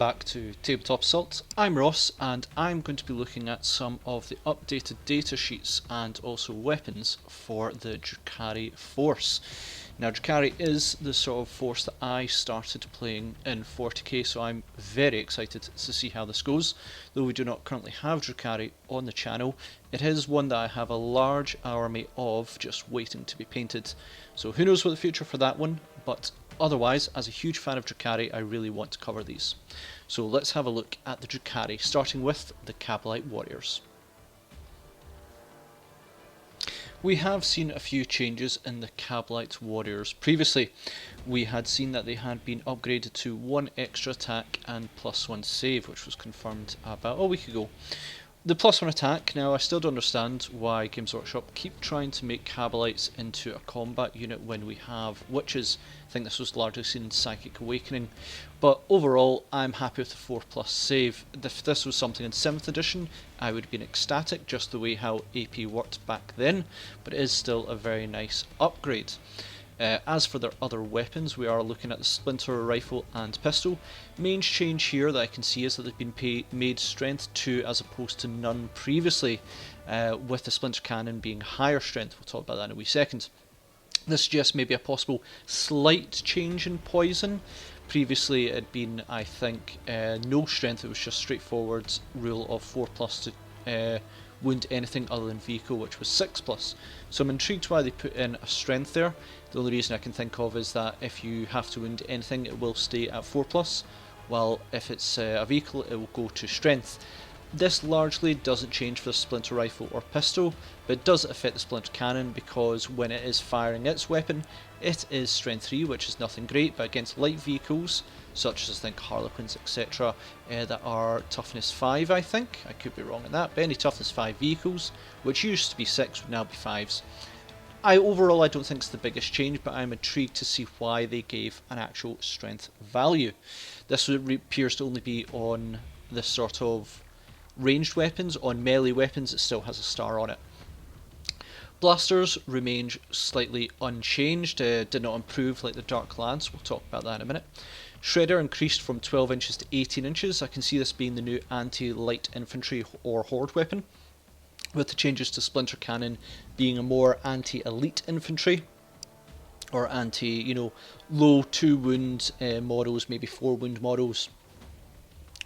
back to Tabletop Assault. I'm Ross and I'm going to be looking at some of the updated data sheets and also weapons for the Drukhari force. Now Drukhari is the sort of force that I started playing in 40k, so I'm very excited to see how this goes. Though we do not currently have Drukhari on the channel, it is one that I have a large army of just waiting to be painted. So who knows what the future for that one, but otherwise, as a huge fan of Drukhari, I really want to cover these. So let's have a look at the Drukhari, starting with the Kabalite Warriors. We have seen a few changes in the Kabalite Warriors. Previously, we had seen that they had been upgraded to 1 extra attack and +1 save, which was confirmed about a week ago. The +1 attack, now I still don't understand why Games Workshop keep trying to make Kabalites into a combat unit when we have Wyches. I think this was largely seen in Psychic Awakening, but overall I'm happy with the 4+ save. If this was something in 7th edition, I would have been ecstatic, just the way how AP worked back then, but it is still a very nice upgrade. As for their other weapons, we are looking at the Splinter rifle and pistol. Main change here that I can see is that they've been made strength 2 as opposed to none previously, with the Splinter Cannon being higher strength. We'll talk about that in a wee second. This suggests maybe a possible slight change in poison. Previously it had been, I think, no strength. It was just straightforward rule of 4+ to wound anything other than vehicle, which was 6+. So I'm intrigued why they put in a strength there. The only reason I can think of is that if you have to wound anything, it will stay at 4+, while if it's a vehicle, it will go to strength. This largely doesn't change for the Splinter rifle or pistol, but it does affect the Splinter Cannon because when it is firing its weapon, it is strength 3, which is nothing great, but against light vehicles, such as I think Harlequins, etc., that are toughness 5, I think. I could be wrong on that, but any toughness 5 vehicles, which used to be 6, would now be 5s. Overall, I don't think it's the biggest change, but I'm intrigued to see why they gave an actual strength value. This appears to only be on this sort of ranged weapons. On melee weapons, it still has a star on it. Blasters remained slightly unchanged, did not improve like the Dark Lance. We'll talk about that in a minute. Shredder increased from 12 inches to 18 inches. I can see this being the new anti-light infantry or horde weapon, with the changes to Splinter Cannon being a more anti-elite infantry, or anti, low 2 wound models, maybe 4 wound models.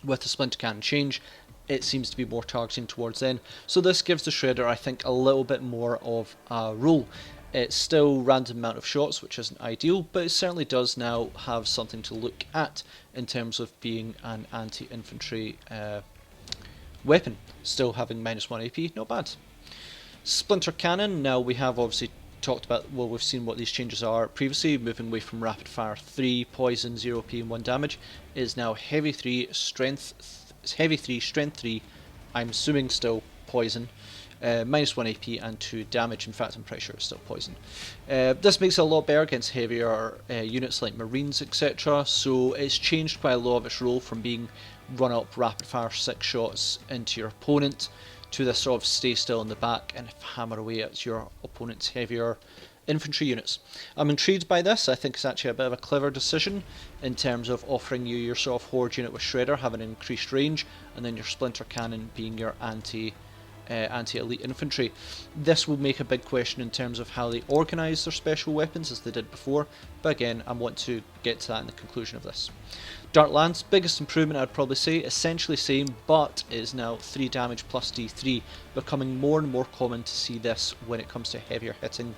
With the Splinter Cannon change, it seems to be more targeting towards then. So this gives the Shredder, I think, a little bit more of a role. It's still random amount of shots, which isn't ideal, but it certainly does now have something to look at in terms of being an anti-infantry weapon. Still having -1 AP, not bad. Splinter Cannon, now we have obviously talked about, well, we've seen what these changes are previously, moving away from rapid fire 3, poison, 0 AP and 1 damage, is now heavy 3, strength 3, I'm assuming still poison, -1 AP and 2 damage. In fact, I'm pretty sure it's still poison. This makes it a lot better against heavier units like Marines, etc. So it's changed quite a lot of its role from being run up rapid fire 6 shots into your opponent to this sort of stay still in the back and hammer away at your opponent's heavier infantry units. I'm intrigued by this. I think it's actually a bit of a clever decision in terms of offering you your sort of horde unit with Shredder having an increased range, and then your Splinter Cannon being your anti-elite infantry. This will make a big question in terms of how they organise their special weapons as they did before, but again, I want to get to that in the conclusion of this. Dark Lance, biggest improvement I'd probably say, essentially same, but is now 3 damage plus D3, becoming more and more common to see this when it comes to heavier hitting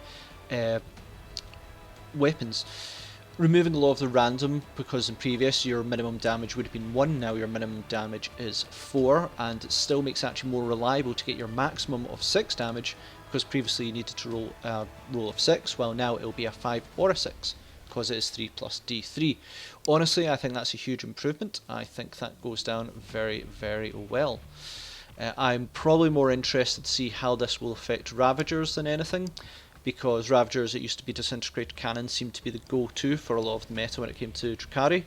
weapons. Removing a lot of the random, because in previous your minimum damage would have been 1, now your minimum damage is 4, and it still makes it actually more reliable to get your maximum of 6 damage, because previously you needed to roll a roll of 6, while now it will be a 5 or a 6, because it is 3 plus D3. Honestly, I think that's a huge improvement. I think that goes down very, very well. I'm probably more interested to see how this will affect Ravagers than anything, because Ravagers, it used to be disintegrated cannons, seemed to be the go-to for a lot of the meta when it came to Drukhari.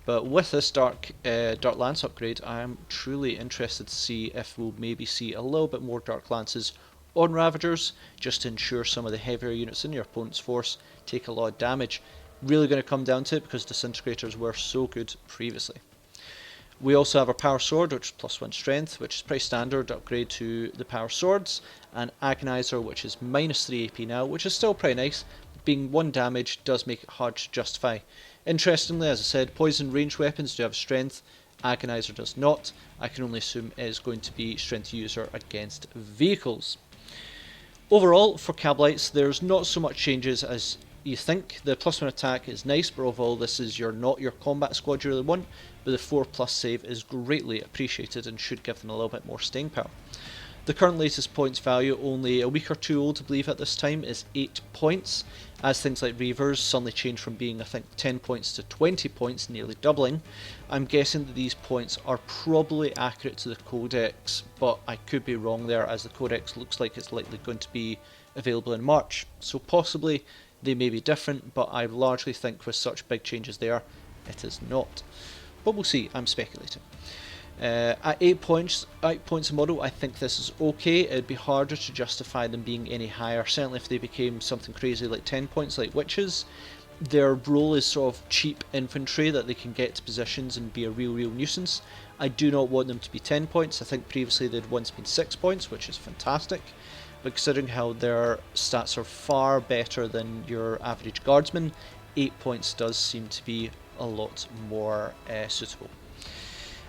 But with this Dark Lance upgrade, I am truly interested to see if we'll maybe see a little bit more Dark Lances on Ravagers, just to ensure some of the heavier units in your opponent's force take a lot of damage. Really going to come down to it because disintegrators were so good previously. We also have our Power Sword, which is +1 strength, which is pretty standard upgrade to the Power Swords, and Agonizer, which is -3 AP now, which is still pretty nice. Being 1 damage does make it hard to justify. Interestingly, as I said, poison range weapons do have strength, Agonizer does not. I can only assume it is going to be strength user against vehicles. Overall, for Kablites, there's not so much changes as you think. The +1 attack is nice, but overall this is not your combat squad you really want, but the 4+ save is greatly appreciated and should give them a little bit more staying power. The current latest points value, only a week or two old I believe at this time, is 8 points, as things like Reavers suddenly change from being I think 10 points to 20 points, nearly doubling. I'm guessing that these points are probably accurate to the Codex, but I could be wrong there, as the Codex looks like it's likely going to be available in March, so possibly they may be different, but I largely think with such big changes there, it is not. But we'll see, I'm speculating. At 8 points a model, I think this is okay. It'd be harder to justify them being any higher, certainly if they became something crazy like 10 points like Wyches. Their role is sort of cheap infantry that they can get to positions and be a real nuisance. I do not want them to be 10 points, I think previously they'd once been 6 points, which is fantastic. But considering how their stats are far better than your average guardsman, 8 points does seem to be a lot more suitable.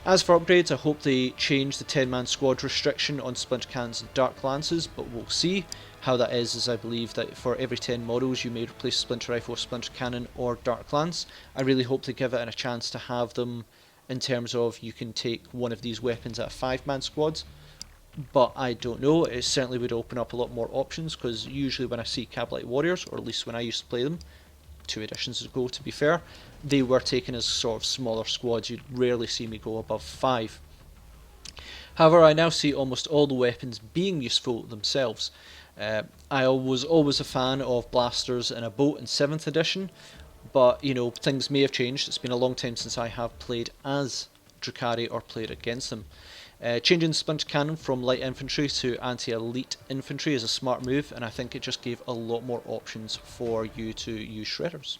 As for upgrades, I hope they change the 10-man squad restriction on Splinter Cannons and Dark Lances, but we'll see. How that is I believe that for every 10 models you may replace Splinter Rifle, Splinter Cannon or Dark Lance. I really hope they give it a chance to have them in terms of you can take one of these weapons at a 5-man squad, but I don't know. It certainly would open up a lot more options, because usually when I see Kabalite Warriors, or at least when I used to play them, 2 editions ago to be fair, they were taken as sort of smaller squads. You'd rarely see me go above 5. However, I now see almost all the weapons being useful themselves. I was always a fan of blasters in a boat in 7th edition, but you know, things may have changed. It's been a long time since I have played as Drukhari or played against them. Changing Splinter Cannon from light infantry to anti-elite infantry is a smart move, and I think it just gave a lot more options for you to use shredders.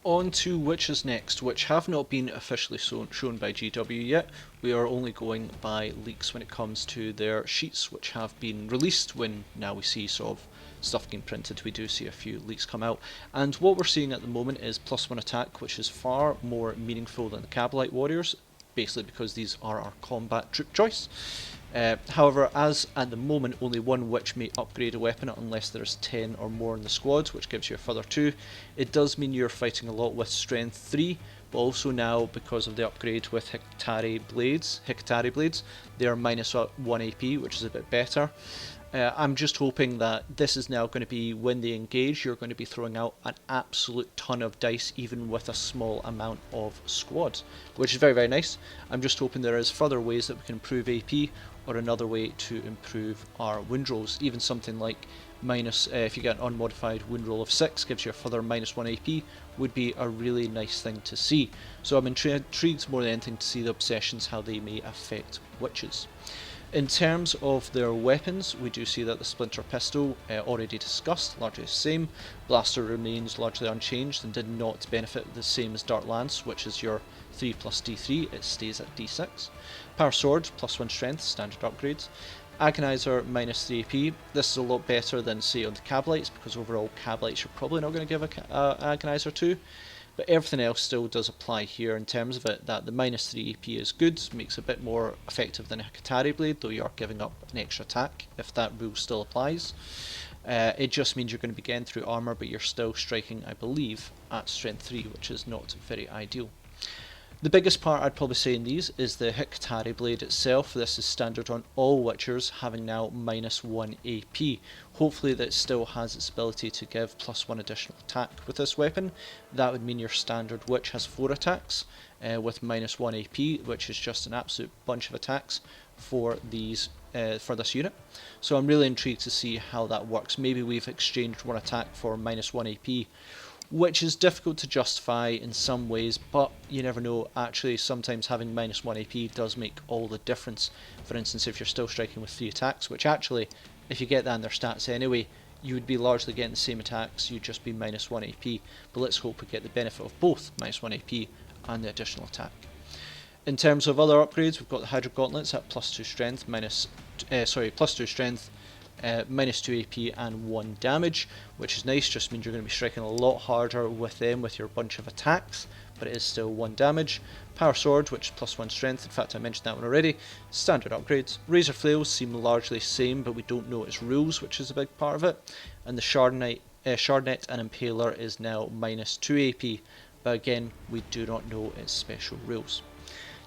On to Wyches next, which have not been officially shown by GW yet. We are only going by leaks when it comes to their sheets, which have been released. When now we see sort of stuff getting printed, we do see a few leaks come out. And what we're seeing at the moment is +1 attack, which is far more meaningful than the Kabalite Warriors, basically because these are our combat troop choice. However, as at the moment only one witch may upgrade a weapon unless there's 10 or more in the squad, which gives you a further 2, it does mean you're fighting a lot with strength 3, but also now because of the upgrade with Hikatari blades, they are -1 AP, which is a bit better. I'm just hoping that this is now going to be, when they engage, you're going to be throwing out an absolute ton of dice even with a small amount of squad, which is very nice. I'm just hoping there is further ways that we can improve AP, or another way to improve our wind rolls. Even something like if you get an unmodified wind roll of 6, gives you a further -1 AP, would be a really nice thing to see. So I'm intrigued more than anything to see the obsessions, how they may affect witches. In terms of their weapons, we do see that the Splinter Pistol, already discussed, largely the same. Blaster remains largely unchanged and did not benefit the same as Dark Lance, which is your 3+ D3, it stays at D6. Power Sword, +1 strength, standard upgrades. Agonizer, -3 AP. This is a lot better than, say, on the Kabalites, because overall Kabalites you're probably not going to give a Agonizer to. But everything else still does apply here in terms of it, that the -3 AP is good, makes it a bit more effective than a Hikatari blade, though you are giving up an extra attack, if that rule still applies. It just means you're going to be getting through armour, but you're still striking, I believe, at strength 3, which is not very ideal. The biggest part I'd probably say in these is the Hikatari blade itself. This is standard on all Witchers, having now -1 AP. Hopefully that still has its ability to give +1 additional attack with this weapon. That would mean your standard Witch has 4 attacks with -1 AP, which is just an absolute bunch of attacks for these for this unit. So I'm really intrigued to see how that works. Maybe we've exchanged 1 attack for -1 AP, which is difficult to justify in some ways, but you never know. Actually, sometimes having -1 AP does make all the difference. For instance, if you're still striking with 3 attacks, which actually, if you get that in their stats anyway, you would be largely getting the same attacks, you'd just be -1 AP. But let's hope we get the benefit of both -1 AP and the additional attack. In terms of other upgrades, we've got the Hydro Gauntlets at +2 strength, +2 strength, -2 AP and 1 damage, which is nice, just means you're going to be striking a lot harder with them with your bunch of attacks, but it is still 1 damage. Power Sword, which is +1 strength, in fact I mentioned that one already. Standard upgrades. Razor Flails seem largely the same, but we don't know its rules, which is a big part of it. And the Shardnet and Impaler is now -2 AP, but again, we do not know its special rules.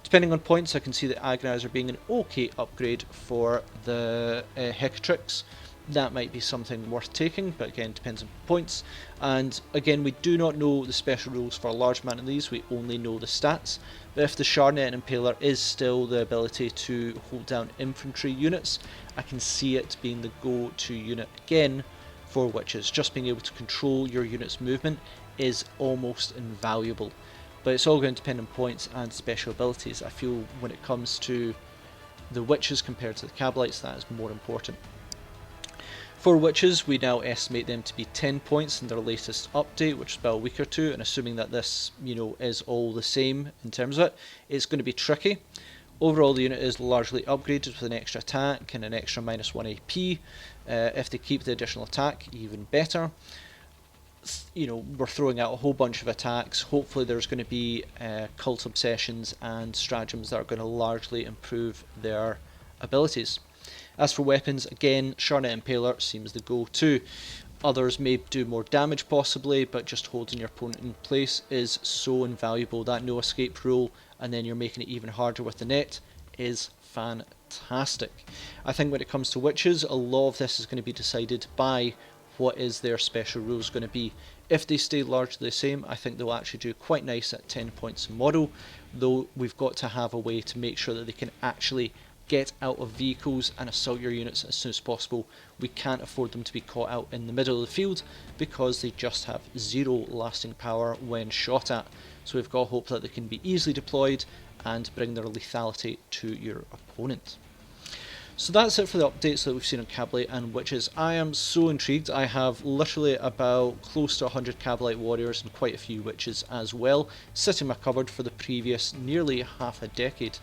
Depending on points, I can see the Agonizer being an okay upgrade for the Hecatrix. That might be something worth taking, but again, depends on points. And again, we do not know the special rules for a large amount of these, we only know the stats. But if the Shardnet and Impaler is still the ability to hold down infantry units, I can see it being the go-to unit again for Wyches. Just being able to control your unit's movement is almost invaluable. But it's all going to depend on points and special abilities. I feel when it comes to the Wyches compared to the Kabalites, that is more important. For Wyches, we now estimate them to be 10 points in their latest update, which is about a week or two, and assuming that this, is all the same in terms of it, it's going to be tricky. Overall, the unit is largely upgraded with an extra attack and an extra -1 AP. If they keep the additional attack, even better. We're throwing out a whole bunch of attacks. Hopefully there's going to be cult obsessions and stratagems that are going to largely improve their abilities. As for weapons, again, Shardnet Impaler seems the go-to. Others may do more damage possibly, but just holding your opponent in place is so invaluable. That no escape rule, and then you're making it even harder with the net, is fantastic. I think when it comes to Wyches, a lot of this is going to be decided by what is their special rules going to be. If they stay largely the same, I think they'll actually do quite nice at 10 points a model, though we've got to have a way to make sure that they can actually get out of vehicles and assault your units as soon as possible. We can't afford them to be caught out in the middle of the field because they just have 0 lasting power when shot at. So we've got to hope that they can be easily deployed and bring their lethality to your opponent. So that's it for the updates that we've seen on Kabalite and Wyches. I am so intrigued. I have literally about close to 100 Kabalite Warriors and quite a few Wyches as well, sitting in my cupboard for the previous nearly half a decade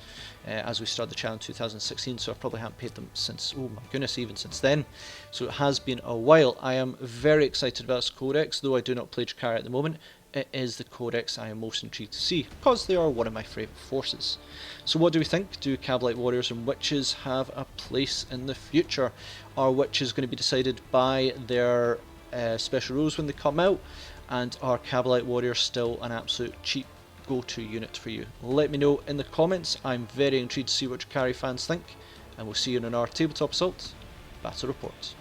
as we started the channel in 2016, so I probably haven't paid them since, oh my goodness, even since then. So it has been a while. I am very excited about this codex, though I do not play Drukhari at the moment. It is the codex I am most intrigued to see, because they are one of my favourite forces. So what do we think? Do Kabalite Warriors and Wyches have a place in the future? Are Wyches going to be decided by their special rules when they come out? And are Kabalite Warriors still an absolute cheap go-to unit for you? Let me know in the comments. I'm very intrigued to see what Drukhari fans think, and we'll see you in our Tabletop Assault Battle Report.